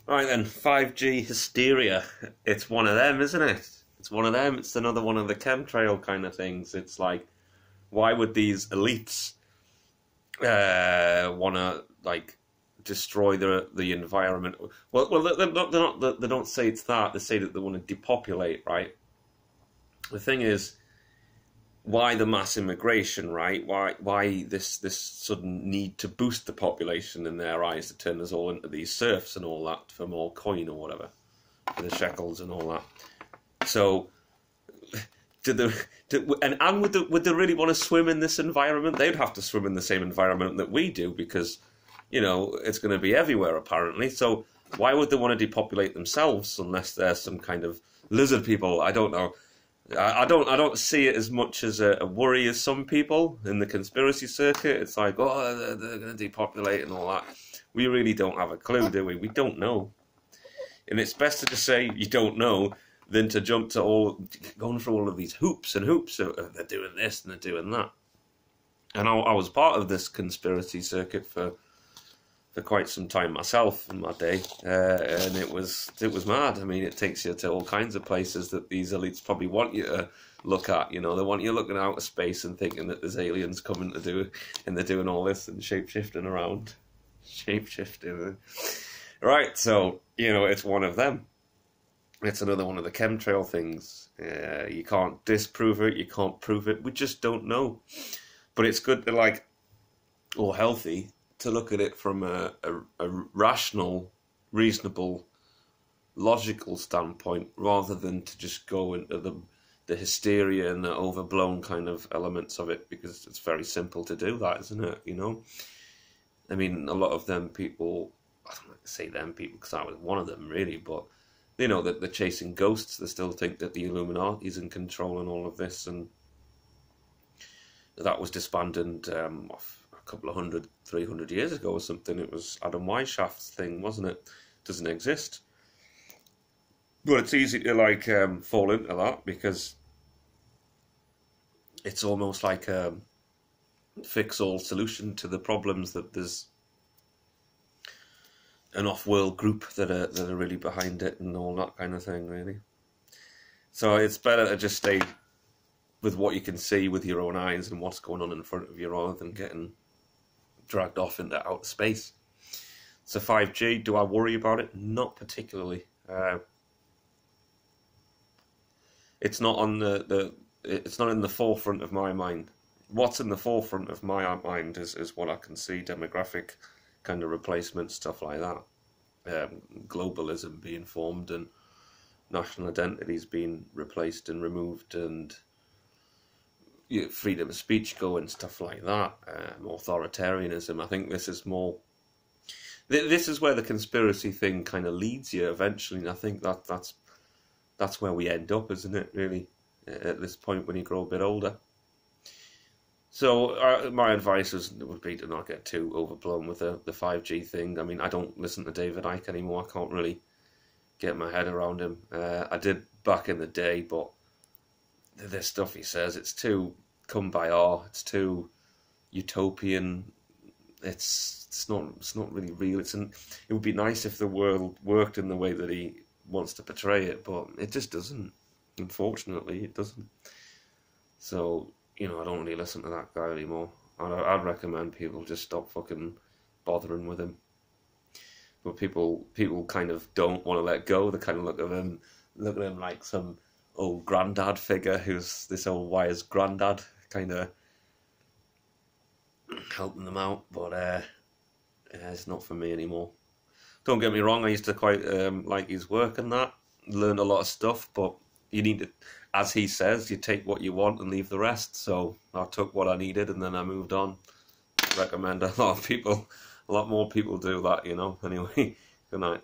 Right then, 5G hysteria. It's one of them, isn't it? It's one of them. It's another one of the chemtrail kind of things. It's like, why would these elites want to like destroy the environment? Well, they don't say it's that. They say that they want to depopulate, right? The thing is, why the mass immigration, right? Why this sudden need to boost the population in their eyes to turn us all into these serfs and all that for more coin or whatever, for the shekels and all that. So, would they really want to swim in this environment? They'd have to swim in the same environment that we do because, you know, it's going to be everywhere apparently. So why would they want to depopulate themselves unless they're some kind of lizard people? I don't know. I don't see it as much as a worry as some people in the conspiracy circuit. It's like, oh, they're going to depopulate and all that. We really don't have a clue, do we? We don't know. And it's best to just say you don't know than to jump to going through all of these hoops and hoops. They're doing this and they're doing that. And I was part of this conspiracy circuit for quite some time myself in my day, and it was mad. I mean, it takes you to all kinds of places that these elites probably want you to look at. You know, they want you looking out of space and thinking that there's aliens coming to do it, and they're doing all this and shape-shifting around. Shape-shifting. Right, so, you know, it's one of them. It's another one of the chemtrail things. You can't disprove it, you can't prove it, we just don't know. But it's good to, like, or healthy, to look at it from a rational, reasonable, logical standpoint, rather than to just go into the hysteria and the overblown kind of elements of it, because it's very simple to do that, isn't it? You know, I mean, a lot of them people, I don't like to say them people because I was one of them really, but you know that they're chasing ghosts. They still think that the Illuminati's in control and all of this, and that was disbanded a couple of 300 years ago or something. It was Adam Weishaft's thing, wasn't it? Doesn't exist. But it's easy to like fall into that because it's almost like a fix-all solution to the problems, that there's an off-world group that are really behind it and all that kind of thing, really. So it's better to just stay with what you can see with your own eyes and what's going on in front of you, rather than getting dragged off into outer space. So 5G, do I worry about it? Not particularly. It's not on it's not in the forefront of my mind. What's in the forefront of my mind is what I can see: demographic kind of replacement, stuff like that. Globalism being formed and national identities being replaced and removed, and freedom of speech going, stuff like that. Authoritarianism. I think this is more. This is where the conspiracy thing kind of leads you eventually, and I think that's where we end up, isn't it? Really, at this point when you grow a bit older. So my advice would be to not get too overblown with the 5G thing. I mean, I don't listen to David Icke anymore. I can't really get my head around him. I did back in the day, but this stuff he says, it's too kumbaya, it's too utopian. It's not really real. It would be nice if the world worked in the way that he wants to portray it, but it just doesn't. Unfortunately, it doesn't. So, you know, I don't really listen to that guy anymore. I'd recommend people just stop fucking bothering with him. But people kind of don't want to let go. They kind of look at him like some old granddad figure who's this old wise granddad, kind of helping them out. But it's not for me anymore. Don't get me wrong, I used to quite like his work and that. Learned a lot of stuff, but you need to, as he says, you take what you want and leave the rest. So I took what I needed and then I moved on. I recommend a lot more people do that, you know. Anyway, good night.